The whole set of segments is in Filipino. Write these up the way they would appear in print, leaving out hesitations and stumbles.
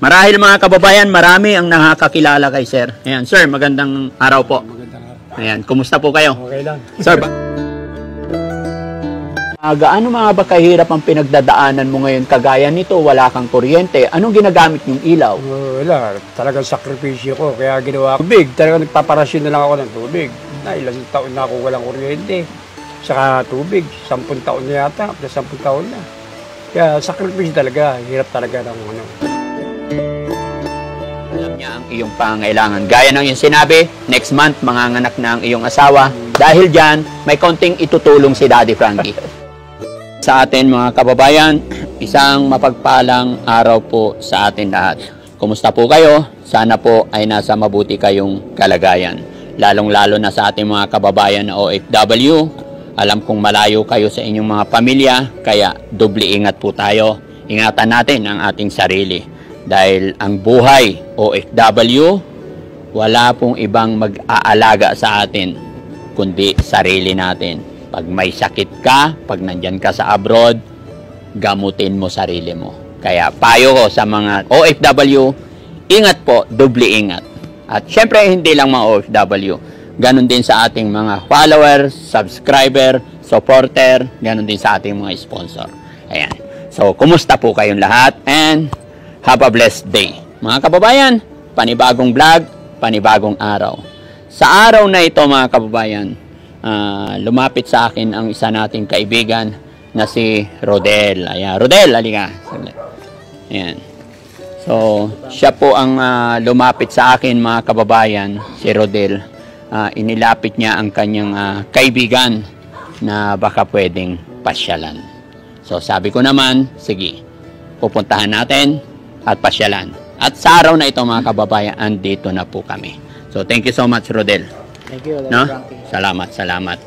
Marahil mga kababayan, marami ang nakakakilala kay Sir. Ayan, Sir, magandang araw po. Magandang araw. Ayan, kumusta po kayo? Okay lang. Sir, gaano mga ba kahirap ang pinagdadaanan mo ngayon kagaya nito, wala kang kuryente? Anong ginagamit yung ilaw? Wala, talagang sakripisyo ko. Kaya ginawa ko tubig. Talagang nagpaparasyon na lang ako ng tubig. Ilang taon na ako walang kuryente. Saka tubig, 10 taon na yata. 10 taon na. Kaya sakripisyo talaga. Hirap talaga ng ano. Alam niya ang iyong pangailangan. Gaya ng yung sinabi, next month manganganak na ang iyong asawa. Dahil dyan, may konting itutulong si Daddy Frankie. Sa atin mga kababayan, isang mapagpalang araw po sa atin lahat. Kumusta po kayo? Sana po ay nasa mabuti kayong kalagayan. Lalong-lalo na sa ating mga kababayan na OFW. Alam kong malayo kayo sa inyong mga pamilya, kaya doble ingat po tayo. Ingatan natin ang ating sarili. Dahil ang buhay OFW, wala pong ibang mag-aalaga sa atin, kundi sarili natin. Pag may sakit ka, pag nandyan ka sa abroad, gamutin mo sarili mo. Kaya payo ko sa mga OFW, ingat po, doble ingat. At syempre, hindi lang mga OFW. Ganon din sa ating mga followers, subscriber, supporter, ganon din sa ating mga sponsor. Ayan. So, kumusta po kayong lahat? And have a blessed day. Mga kababayan, panibagong vlog, panibagong araw. Sa araw na ito, mga kababayan, lumapit sa akin ang isa nating kaibigan na si Rodel. Ayan, Rodel, halika. Ayan. So, siya po ang lumapit sa akin, mga kababayan, si Rodel. Inilapit niya ang kanyang kaibigan na baka pwedeng pasyalan. So, sabi ko naman, sige, pupuntahan natin at pasyalan. At sa araw na ito, mga kababayan, andito na po kami. So, thank you so much, Rodel. Thank you, No? Salamat, salamat.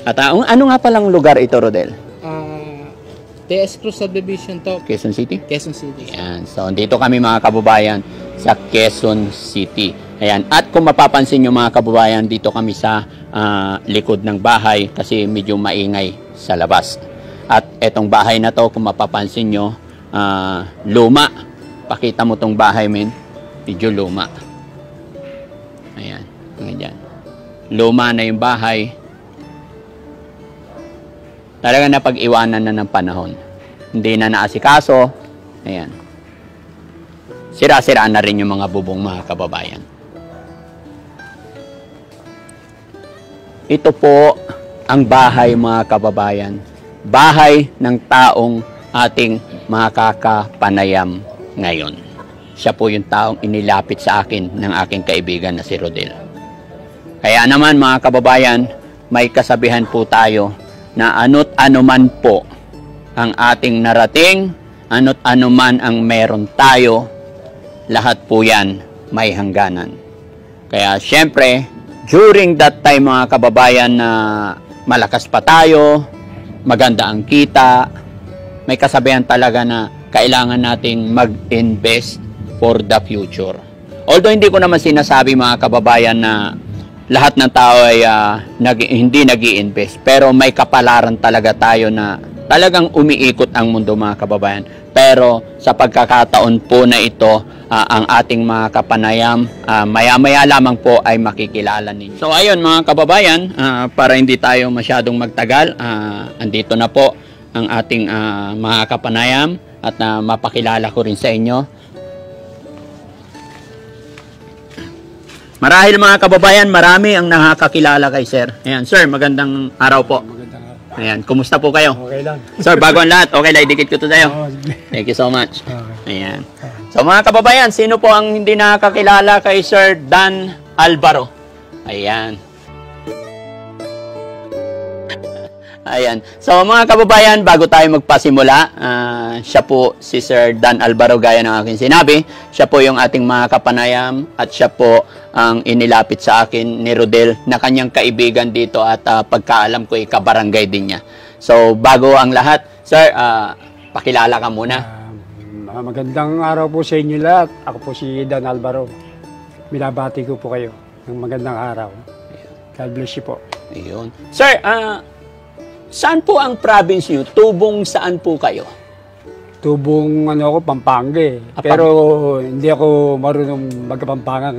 At ano nga palang lugar ito, Rodel? TS Cruz Subdivision to. Quezon City? Quezon City. Ayan. So, dito kami mga kababayan sa Quezon City. Ayan. At kung mapapansin nyo mga kababayan, dito kami sa likod ng bahay kasi medyo maingay sa labas. At etong bahay na to, kung mapapansin nyo, luma. Pakita mo tong bahay, men. Medyo luma. Ayan. Ganyan. Luma na yung bahay. Talaga na pag-iwanan na ng panahon. Hindi na naasikaso. Ayan. Sira-sira na rin yung mga bubong, mga kababayan. Ito po ang bahay, mga kababayan. Bahay ng taong ating makakapanayam ngayon. Siya po yung taong inilapit sa akin ng aking kaibigan na si Rodel. Kaya naman mga kababayan, may kasabihan po tayo na ano't ano man po ang ating narating, ano't ano man ang meron tayo, lahat po yan may hangganan. Kaya syempre, during that time mga kababayan na malakas pa tayo, maganda ang kita, may kasabihan talaga na kailangan nating mag-invest for the future. Although hindi ko naman sinasabi mga kababayan na lahat ng tao ay hindi nag-i-invest. Pero may kapalaran talaga tayo na talagang umiikot ang mundo mga kababayan. Pero sa pagkakataon po na ito, ang ating mga kapanayam, maya-maya lamang po ay makikilala ninyo. So ayun mga kababayan, para hindi tayo masyadong magtagal, andito na po ang ating mga kapanayam at mapakilala ko rin sa inyo. Marahil mga kababayan, marami ang nakakakilala kay Sir. Ayan, Sir, magandang araw po. Magandang araw. Ayan, kumusta po kayo? Okay lang. Sir, bago ang lahat, okay lang, idikit ko to tayo. Thank you so much. Ayan. So mga kababayan, sino po ang hindi nakakakilala kay Sir Dan Alvaro? Ayan. Ayan. So mga kababayan, bago tayo magpasimula, siya po si Sir Dan Alvaro, gaya ng aking sinabi. Siya po yung ating mga kapanayam at siya po ang inilapit sa akin ni Rodel na kanyang kaibigan dito at pagkaalam ko kabarangay din niya. So bago ang lahat, Sir, pakilala ka muna. Magandang araw po sa inyo lahat. Ako po si Dan Alvaro. Binabati ko po kayo ng magandang araw. God bless you po. Ayun. Sir, saan po ang province niyo? Tubong saan po kayo? Tubong ano ako, Pampanga eh. Pero hindi ako marunong magkapampangan.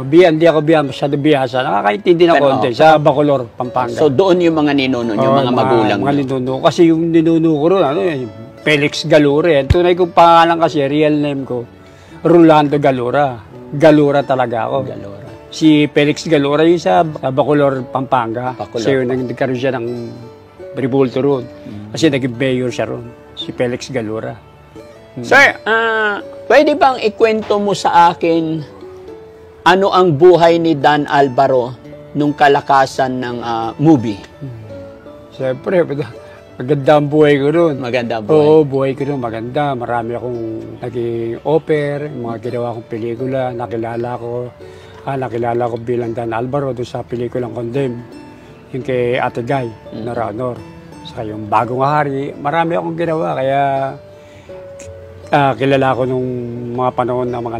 Hindi ako masyado biyasa. Nakakaintindi na konti sa Bacolor, Pampanga. So doon yung mga ninuno nyo, mga magulang mga ninuno. Kasi yung ninuno ko ron, Felix Galure. Ang tunay kong pangalan kasi, real name ko, Rolando Galura. Galura talaga ako. Galura. Si Felix Galura yung sa Bacolor, Pampanga. Kasi yun, nagkaroon siya ng revolto ron. Kasi naging mayor siya ron. Si Felix Galura. Sir, pwede bang ikwento mo sa akin ano ang buhay ni Dan Alvaro nung kalakasan ng movie? Siyempre, maganda ang buhay ko ron. Maganda ang buhay. Oo, buhay ko ron maganda. Marami akong naging offer, mga ginawa kong pelikula, nakilala ko bilang Dan Alvaro doon sa pelikulang Condemn. Yung kay Ate Guy, Nora Honor. Saka yung Bagong Hari, marami akong ginawa. Kaya kilala ko nung mga panahon ng mga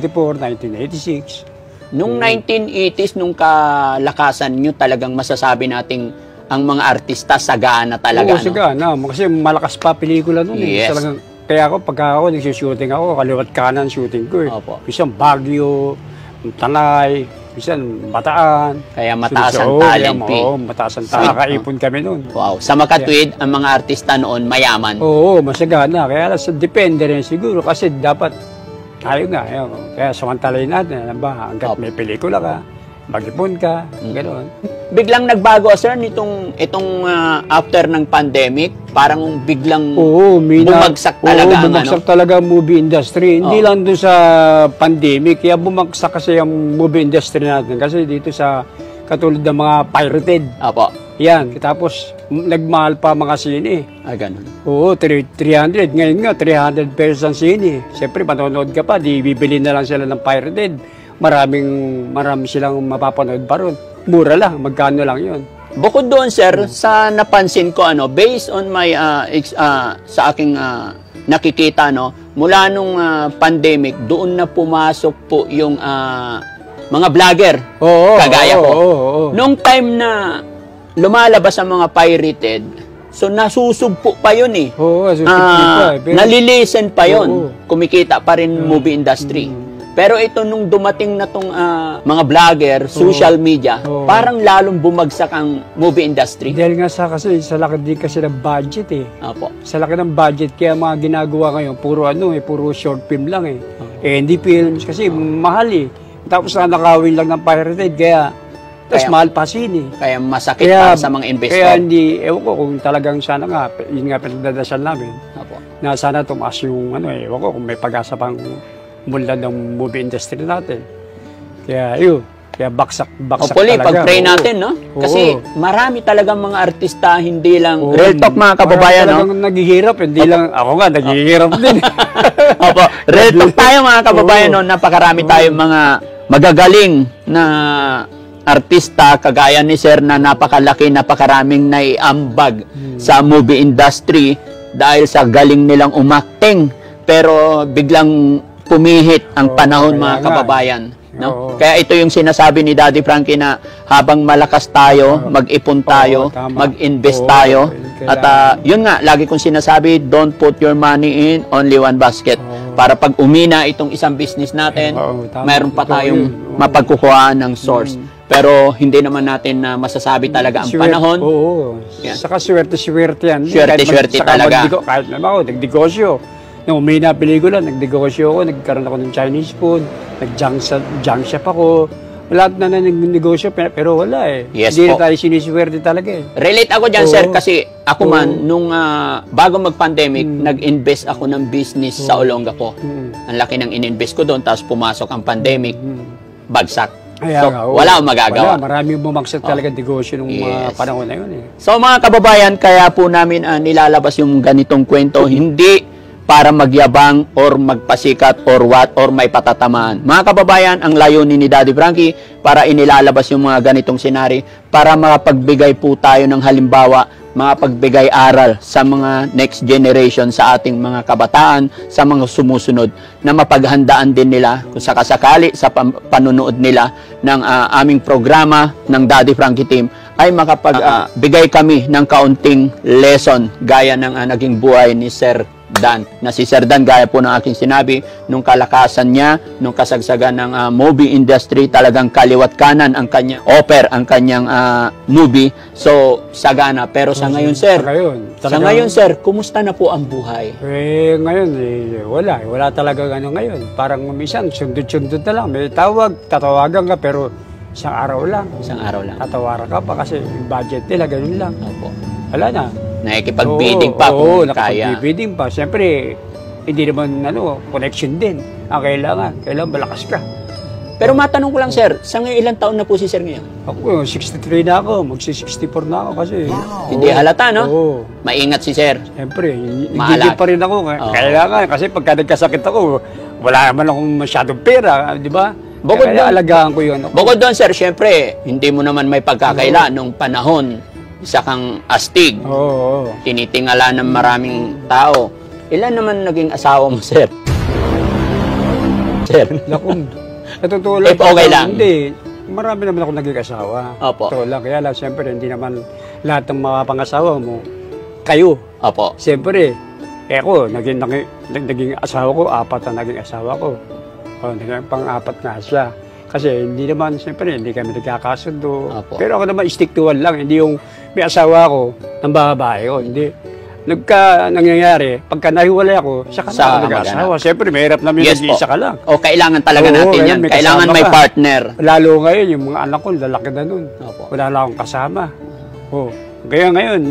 1984, 1986. Nung 1980s, nung kalakasan nyo, talagang masasabi nating ang mga artista sagana talaga. Oo, sagana. Kasi malakas pa pelikula nun. Yes. Talagang, kaya pagka ako nagsushooting ako, kaliwat kanan shooting ko eh. Opo. Minsan Baguio, Tanay, minsan Bataan. Kaya mataas ang talent fee. Oo, mataas ang talent. Nakaipon kami nun. Wow. Sa makatwid, ang mga artista noon mayaman. Oo, masagana. Kaya depende rin siguro kasi dapat tayo nga. Kaya samantalayin natin. Alam ba, hanggat may pelikula ka, mag-ipon ka, gano'n. Biglang nagbago, sir, itong after ng pandemic, parang biglang bumagsak talaga. Bumagsak talaga ang movie industry. Hindi lang doon sa pandemic, kaya bumagsak kasi ang movie industry natin. Kasi dito sa katulad ng mga pirated. Apo. Yan. Tapos, nagmahal pa mga sine. Ganun. Oo, 300. Ngayon nga, 300 pesos ang sine. Siyempre, manonood ka pa, di bibili na lang sila ng pirated. Marami silang mapapanood pa ron. Mura lang, magkano lang yun. Bukod doon, sir, sa napansin ko, based on my, sa aking nakikita, mula nung pandemic, doon na pumasok po yung mga vlogger, kagaya ko. Nung time na lumalabas ang mga pirated, so nasusugpo pa yun eh. Nalilisen pa yun. Kumikita pa rin movie industry. Pero ito nung dumating na tong mga vlogger, social media, parang lalong bumagsak ang movie industry. Dahil nga sa laki din kasi ng budget eh. Apo. Sa laki ng budget, kaya mga ginagawa ngayon, puro short film lang eh. Indie films kasi mahal eh. Tapos nakawin lang ng pirated, kaya mahal pa sine. Kaya masakit para sa mga investor. Kaya ewan ko kung talagang sana nga, yun nga pinagdadasal namin. Apo. Na sana tumaas yung ewan ko kung may pag-asa pang mula ng movie industry natin. Kaya baksak hopefully, talaga. Pag-pray natin, Kasi marami talagang mga artista, hindi lang, real talk mga kababayan, talagang naghihirap, hindi lang, ako nga, naghihirap din. Opo, real talk tayo mga kababayan, napakarami tayong mga magagaling na artista, kagaya ni Sir, na napakaraming naiambag sa movie industry dahil sa galing nilang umakting. Pero biglang pumihit ang panahon mga kababayan. Kaya ito yung sinasabi ni Daddy Frankie na habang malakas tayo, mag-ipon tayo, mag-invest tayo. At yun nga, lagi kong sinasabi, don't put your money in only one basket. Para pag umina itong isang business natin, mayroon pa tayong mapagkukuhaan ng source. Pero hindi naman natin na masasabi talaga ang panahon. Saka swerte yan. Swerte talaga. Kahit naman ako, nagdegosyo. Nung umina pelikula, nagdegosyo ako, nagkaroon ako ng Chinese food, nag-junk shop ako. Lahat na nagnegosyo, pero wala eh. Yes, hindi na tayo siniswerte talaga eh. Relate ako dyan, sir, kasi ako man, nung bago mag-pandemic, nag-invest ako ng business sa Olongapo. Ang laki ng in-invest ko doon, tapos pumasok ang pandemic, bagsak. So, wala akong magagawa. Marami bumagsak talaga negosyo nung panahon na yun eh. So mga kababayan, kaya po namin nilalabas yung ganitong kwento, hindi para magyabang or magpasikat or may patatamaan. Mga kababayan, ang layunin ni Daddy Frankie para inilalabas yung mga ganitong senaryo para makapagbigay po tayo ng halimbawa, makapagbigay aral sa mga next generation, sa ating mga kabataan, sa mga sumusunod, na mapaghandaan din nila kung sakasakali sa panunood nila ng aming programa ng Daddy Frankie Team ay makapagbigay kami ng kaunting lesson gaya ng naging buhay ni Sir Dan. Na si Sir Dan, gaya po ng aking sinabi, nung kalakasan niya, nung kasagsagan ng movie industry, talagang kaliwat kanan ang kanyang offer, ang kanyang movie. So, sagana. Pero sa ngayon, Sir, sa ngayon, Sir, kumusta na po ang buhay? Ngayon, wala talaga ngayon. Parang minsan, sundot-sundot na lang. May tatawagan ka, pero isang araw lang. Isang araw lang. Tatawaran ka pa kasi yung budget nila, ganun lang. Opo. Wala na. Nakikipag-bidding pa kung kaya. Nakikipag-bidding pa. Siyempre, hindi naman connection din. Ang kailangan malakas ka. Pero matanong ko lang, Sir, sa ngayon ilang taon na po si Sir ngayon? Ako, 63 na ako. Magsi-64 na ako kasi. Hindi halata, no? Oo. Maingat si Sir. Siyempre, hindi pa rin ako. Kailangan, kasi pagka nagkasakit ako, wala naman akong masyadong pera, di ba? Kaya alagaan ko yun. Bukod doon, Sir, siyempre, hindi mo naman may pagkakaila nung panahon, isa kang astig. Oo. Tinitingala ng maraming tao. Ilan naman naging asawa mo, Sir? Sir? Naku, natutulog. Okay lang. Hindi. Marami naman ako naging asawa. Opo. Totoo lang. Kaya lang, siyempre, hindi naman lahat ng mga pangasawa mo, kayo. Opo. Siyempre, ako, naging asawa ko, 4 na naging asawa ko. Naging pang-4 na siya. Kasi hindi naman, siyempre, hindi kami nagkakasundo. Opo. Pero ako naman, stick to one lang. Hindi yung may asawa ko, ng babae ko. Hindi. Nangyayari, pagka nahiwalay ako, saka na ako nag-asawa. Siyempre, mahirap namin nag-iisa ka lang. O, kailangan talaga natin yan. Kailangan may partner. Lalo ngayon, yung mga anak ko, lalaki na nun. Opo. Wala na akong kasama. Kaya ngayon,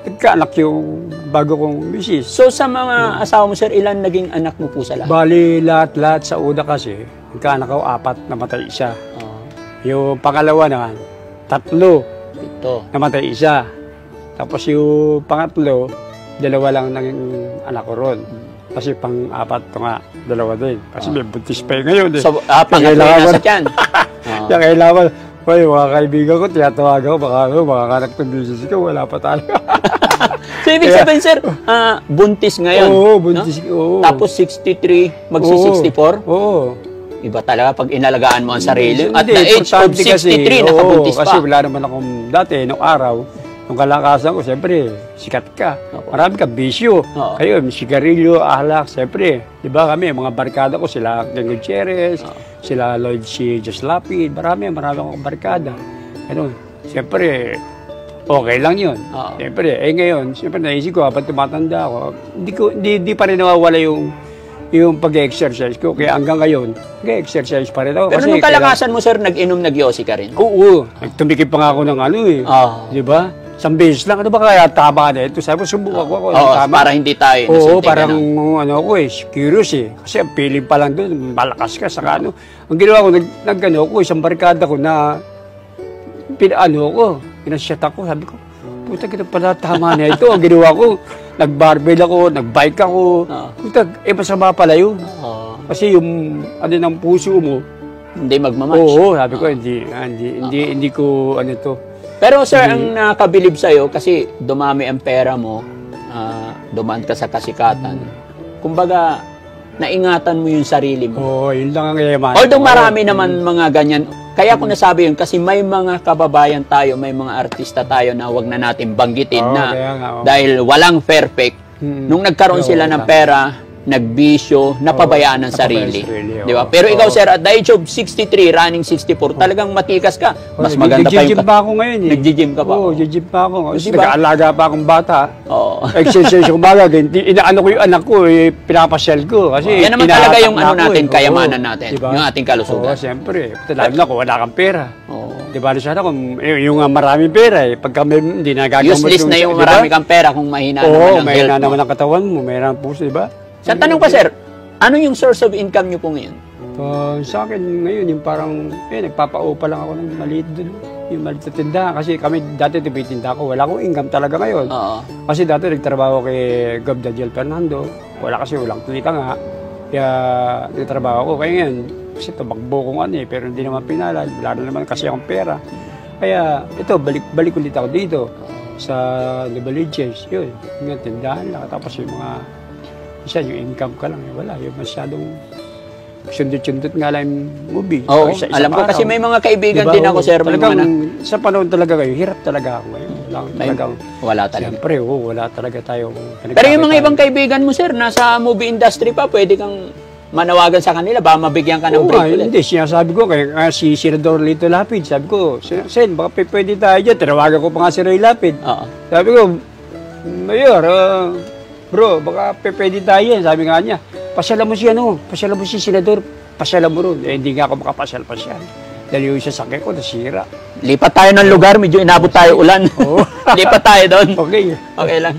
nagkaanak yung bago kong misis. So, sa mga asawa mo, Sir, ilan naging anak mo po sa lahat? Bali, lahat sa una kasi, nagkaanak ko, 4, namatay isa. Yung pangalawa naman, 3, namatay isa. Tapos yung pangatlo, 2 lang naging anak ko ron. Kasi pang-4 to nga, 2 din. Kasi may buntis pa yun ngayon. So, pangatlo yung nasa tiyan. Kaya kailangan, mga kaibigan ko, tiyatawagan ko, baka kanak ng business ko, wala pa talaga. So, ibig sabihin, Sir, buntis ngayon. Oo, buntis. No? Tapos 63, magsi-64? Oo. Iba talaga pag inalagaan mo ang sarili. At the age of 63, nakabuntis pa. Kasi wala naman akong dati, nung araw, nung kalakasan ko, siyempre, sikat ka. Marami ka bisyo. Kayo, sigarilyo, alak, siyempre. Di ba kami, mga barkada ko, sila Ken Gutierrez, sila Lloyd C. Just Lapid, marami akong barkada. Siyempre, okay lang yun. Siyempre, ngayon, siyempre naisip ko, habang tumatanda ako, hindi pa rin nawawala yung pag-exercise ko. Kaya hanggang ngayon, nag-exercise pa rin ako. Pero nung kalakasan mo, Sir, nag-inom, nag-yosi ka rin? Oo. Tumikip pa nga ako ng Di ba? Isang beses lang. Ano ba kaya tama na ito? Sabi ko, subukan ko. Para hindi tayo Oo, parang curious eh. Kasi ang feeling pa lang doon, malakas ka. Saka ang ginawa ko, isang barkada ko na pinasyat ako. Sabi ko, puta, kita pala tama na ito. Ang ginawa ko, nag-barbell ako, nag-bike ako. Puta, masama pala yun. Kasi yung ng puso mo, hindi magmamatch. Oo, sabi ko, hindi ko to. Pero Sir, ang nakabilib sa'yo, kasi dumami ang pera mo, dumaan ka sa kasikatan. Kumbaga, naingatan mo yung sarili mo. Oo, yun lang ang yaman. Although marami naman mga ganyan. Kaya ko nasabi yun, kasi may mga kababayan tayo, may mga artista tayo na wag na natin banggitin dahil walang perfect. Nung nagkaroon sila ng pera, nagbisyo, napabayaan ng sarili. Di ba? Pero ikaw, Sir, at the age of 63, running 64, talagang matikas ka. Mas maganda pa yung... Nag-gym pa ako ngayon eh. Nag-gym ka pa? Oo, nag-gym pa ako. Nag-aalaga pa akong bata. Oo. Exercise ko baga. Inaano ko yung anak ko, pinapasyal ko. Kasi yan naman talaga yung natin, kayamanan natin. Yung ating kalusugan. Oo, siyempre. Lalo na kung wala kang pera. Di ba, sana kung yung maraming pera eh, pagka hindi nagagamot. Useless na yung marami kang pera kung mahina naman ang health mo. Oo, mahina naman ang katawan mo, mahina ang puso, di ba? Sa tanong pa, Sir, ano yung source of income nyo po ngayon? Sa akin ngayon, yung parang, nagpapaupa lang ako ng maliit doon. Yung maliit na tindahan. Kasi kami dati tibitinda ako. Wala akong income talaga ngayon. Kasi dati nagtrabaho kay Gov. Daniel Fernando. Walang tulita nga. Kaya nagtrabaho ako. Kaya ngayon, kasi tumakbo kong pero hindi naman pinalad. Wala na naman kasi akong pera. Kaya ito, balik ulit ako dito sa Novaliches. Yun, yung tindahan lang. Tapos yung mga yung income ka lang, wala. Yung masyadong sundot-sundot nga lang yung movie. Oo, alam ko kasi may mga kaibigan din ako, Sir. Talagang, sa panahon talaga kayo, hirap talaga ako ngayon. Talagang, Wala talaga. siyempre, wala talaga tayong Pero yung mga ibang kaibigan mo, sir, nasa movie industry pa, pwede kang manawagan sa kanila, ba mabigyan ka ng break ulit. Hindi, sinasabi ko, kaya si Senador Lito Lapid, sabi ko, Sen, baka pwede tayo dyan. Tinawagan ko pa nga si Ray Lapid. Oo. Sabi ko, Mayor, bro, baka pwede tayo yan. Sabi nga niya, pasyalan mo si Senador, pasyalan mo ron. Eh, hindi nga ako makapasyal-pasyal. Dahil yung sasakyan ko, nasira. Lipat tayo ng lugar, medyo inabot tayo ulan. Oo. Lipat tayo doon. Okay. Okay lang.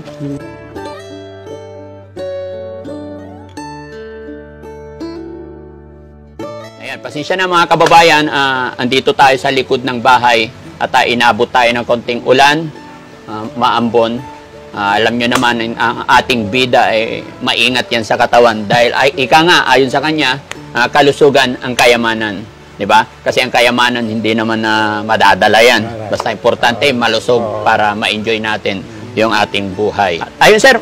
Ayan, pasensya na mga kababayan, andito tayo sa likod ng bahay at inabot tayo ng konting ulan, maambon. Alam nyo naman, ang ating bida ay maingat yan sa katawan dahil ika nga, ayon sa kanya, kalusugan ang kayamanan. Diba? Kasi ang kayamanan hindi naman na madadala yan. Basta importante, malusog para ma-enjoy natin yung ating buhay. Ayun sir,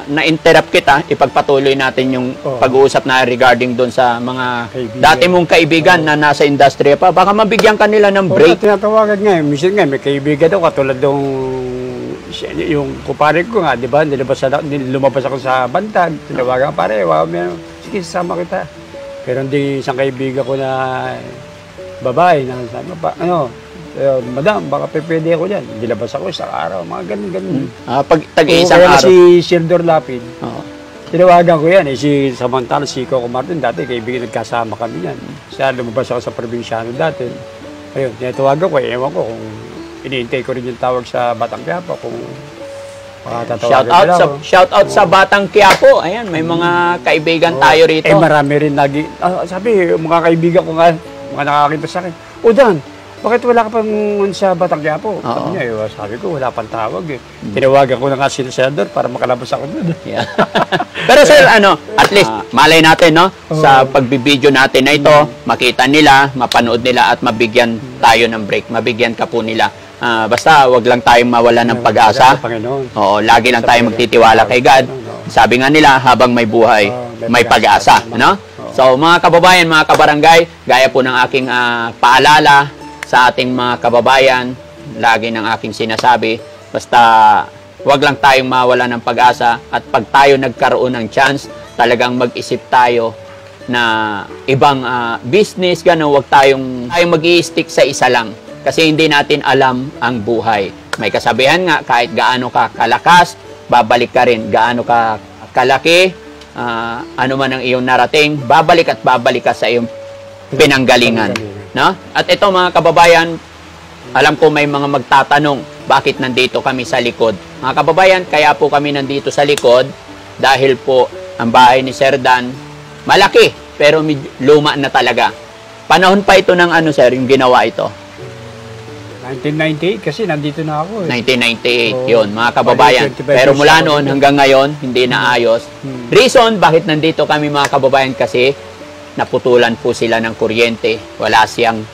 na-interrupt kita, ipagpatuloy natin yung pag-uusap na regarding doon sa mga dati mong kaibigan na nasa industriya pa. Baka mabigyan ka nila ng break. Tinatawagan nga, minsan nga, may kaibigan daw, katulad nung yung kumpare ko nga, di ba, lumabas ako sa bantag, tinawagan pare, sige, sasama kita. Pero hindi isang kaibigan ko na babae na sabi pa, madam, baka pwede ako dyan. Dilabas ako isang araw, mga ganun. Pag tag-iisang Kaya araw. si Senador Lapid, Oo. tinawagan ko yan. Si Samantala, si Coco Martin, dati kaibigan, nagkasama kami yan. Siya, lumabas ako sa probinsyano dati. Ayun, tinatawagan ko, ewan ko kung iniintay ko rin yung tawag sa Batang Quiapo, kung Shout out sa Batang Quiapo. Ayan, may mga kaibigan tayo rito. Marami rin lagi. Sabi, mga kaibigan ko nga, mga nakakita sa akin, Dan, bakit wala ka pang sa Batang Quiapo? Sabi niya, sabi ko, wala pang tawag eh. Tinawagan ko na nga si Senador para makalabas ako doon. Yeah. Pero sir, at least, malay natin, no? Sa pagbibideo natin na ito, makita nila, mapanood nila at mabigyan tayo ng break. Mabigyan ka po nila. Basta wag lang tayong mawala ng pag-asa. Oo, lagi lang tayo magtitiwala kay God. Sabi nga nila, habang may buhay, may pag-asa, no? So mga kababayan, mga kabarangay, gaya po ng aking paalala sa ating mga kababayan, lagi ng aking sinasabi, basta wag lang tayong mawala ng pag-asa at pag tayo nagkaroon ng chance, talagang mag-isip tayo na ibang business, gano'n, wag tayong mag-i-stick sa isa lang. Kasi hindi natin alam ang buhay. May kasabihan nga, kahit gaano ka kalakas, babalik ka rin. Gaano ka kalaki, ano man ang iyong narating, babalik at babalik ka sa iyong pinanggalingan. No? At ito mga kababayan, alam ko may mga magtatanong, bakit nandito kami sa likod? Mga kababayan, kaya po kami nandito sa likod dahil po ang bahay ni Sir Dan, malaki, pero luma na talaga. Panahon pa ito ng sir, yung ginawa ito? 1998 kasi nandito na ako eh. 1998 yun, mga kababayan. Pero mula noon hanggang ngayon, hindi na ayos. Reason bakit nandito kami mga kababayan kasi naputulan po sila ng kuryente. Wala siyang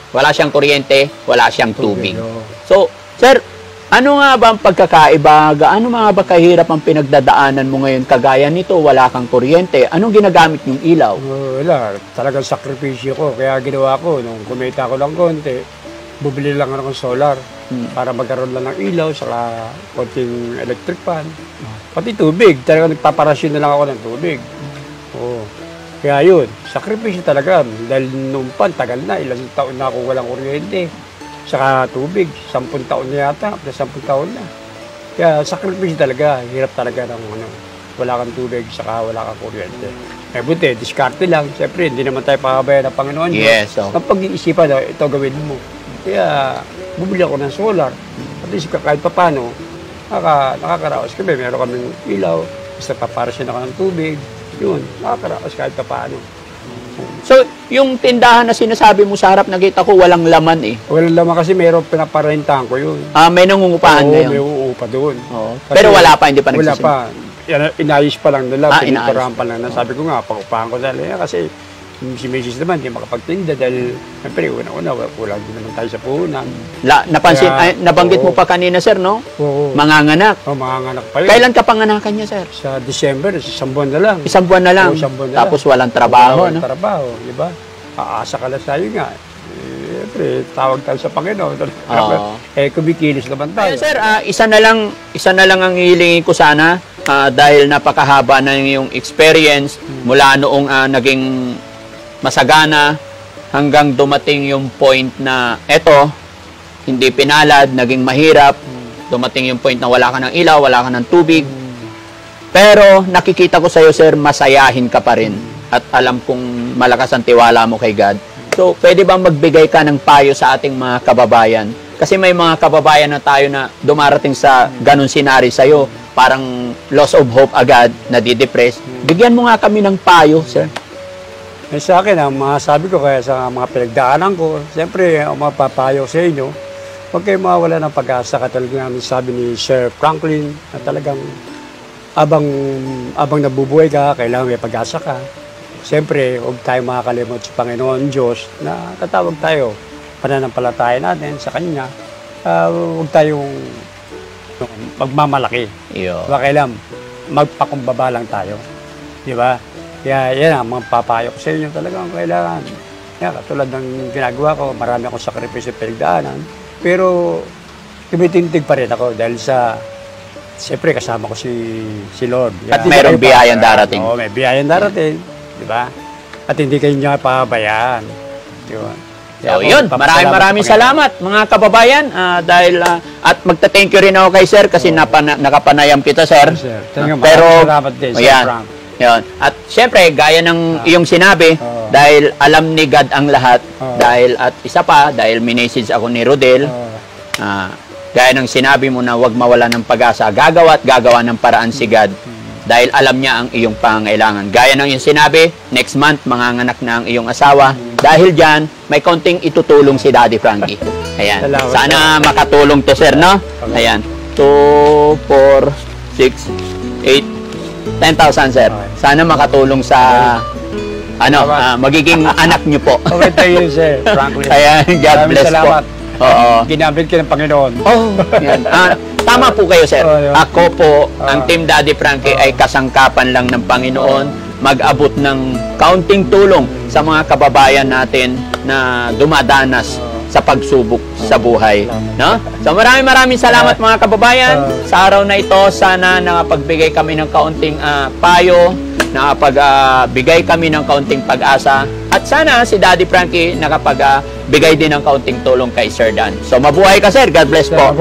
kuryente, wala siyang tubig. So, sir, ano nga ba ang pagkakaiba? Gaano mga ba kahirap ang pinagdadaanan mo ngayon kagaya nito? Wala kang kuryente. Anong ginagamit yung ilaw? Wala, talagang sakripisyo ko. Kaya ginawa ko, nung kumita ko lang konti, bubili lang ako ng solar para magkaroon lang ng ilaw, saka konting electric fan. Pati tubig, talagang nagpaparasyon na lang ako ng tubig. Oo. Kaya yun, sakripisyo talaga. Dahil nung tagal na, ilang taon na ako walang kuryente. Saka tubig, 10 taon na yata, 10 taon na. Kaya sakripisyo talaga, hirap talaga ng wala kang tubig, saka wala kang kuryente. Eh buti, diskarte lang. Siyempre, hindi naman tayo pakabayan ng Panginoon. Yes. Ang pag-iisipan, ito gawin mo. Kaya, bumili ako ng solar. At least kahit pa paano, nakakaraos kami. Meron kaming ilaw, basta paparasyon ako ng tubig. Yun, nakakaraos kahit pa paano. So, yung tindahan na sinasabi mo sa harap, nakita ko walang laman eh. Walang laman kasi meron pinaparentahan ko yun. May nangungupahan ngayon? Oo, may uupa doon. Pero wala pa, hindi pa nagsisimula? Wala pa. Inayos pa lang nila, piniparahan inayos pa lang. Sabi ko nga, pakupahan ko dahil kasi si Mrs. naman, hindi makapagtinda dahil siyempre, una-una, wala din naman tayo sa puhunan. Napansin, nabanggit mo pa kanina, sir, no? Oo. Manganganak. Manganganak pa yun. Kailan ka panganakan niya, sir? Sa December, isang buwan na lang. Isang buwan na lang. Isang buwan na Tapos walang trabaho, walang no? trabaho, di ba? Aasa ka lang sa'yo nga. siyempre, tawag tayo sa Panginoon. Oo. Kumikilos naman tayo. Ayun, sir, isa na lang ang hihilingin ko sana dahil napakahaba na yung experience mula noong naging masagana hanggang dumating yung point na eto, hindi pinalad, naging mahirap, dumating yung point na wala ka ng ilaw, wala ka ng tubig. Pero nakikita ko sa iyo, sir, masayahin ka pa rin at alam kong malakas ang tiwala mo kay God. So, pwede bang magbigay ka ng payo sa ating mga kababayan? Kasi may mga kababayan na tayo na dumarating sa ganun senaryo sa iyo, parang loss of hope agad, nadidepress. Bigyan mo nga kami ng payo, sir. Sa akin, ang masasabi ko kaya sa mga pinagdaanan ko, siyempre, ang mapapayo sa inyo, huwag kayo mawala ng pag-asa. Katulad ng sabi ni Sir Franklin, na talagang abang nabubuhay ka, kailangan may pag-asa ka. Siyempre, huwag tayo makakalimot sa Panginoon Diyos na tatawag tayo, pananampalataya natin sa Kanya. Huwag tayong magmamalaki. Iyo. Diba, kailan magpakumbaba lang tayo. Di ba? Kaya yan ang mga papayo ko sa inyo talagang kailangan. Yan, katulad ng ginagawa ko, marami akong sakripisyo pinagdaanan. Pero tumitindig pa rin ako dahil sa siyempre kasama ko si Lord. At mayroong biyayang darating. Oo, may biyayang darating. Di ba? At hindi kayo niya pabayaan. Di ba? So, yun. Maraming salamat, mga kababayan. Dahil, at magta-thank you rin ako kay sir kasi nakapanayam kita, sir. Sir, pero, salamat din, Sir ayan, Frank. yun. At syempre, gaya ng iyong sinabi, dahil alam ni God ang lahat, dahil at isa pa, dahil minessage ako ni Rodel, gaya ng sinabi mo na huwag mawala ng pag-asa, gagawa at gagawa ng paraan si God. Dahil alam niya ang iyong pangangailangan. Gaya ng iyong sinabi, next month, manganganak na ang iyong asawa. Dahil dyan, may konting itutulong si Daddy Frankie. Ayan. Salamat. Sana makatulong to, sir, no? Ayan. 2, 4, 6, 8, 10,000, sir. Sana makatulong sa, magiging anak niyo po. Okay, thank you, Sir Franklin. Ayan, God bless salamat. po. Oo. Ginamit ka ng Panginoon. Yan. Tama po kayo, sir. Oh, yeah. Ako po, ang Team Daddy Frankie ay kasangkapan lang ng Panginoon mag-abot ng kaunting tulong sa mga kababayan natin na dumadanas sa pagsubok sa buhay. No? So maraming salamat mga kababayan. Sa araw na ito, sana nakapagbigay kami ng kaunting payo, nakapagbigay kami ng kaunting pag-asa, at sana si Daddy Frankie nakapagbigay din ng kaunting tulong kay Sir Dan. So mabuhay ka, sir. God bless po.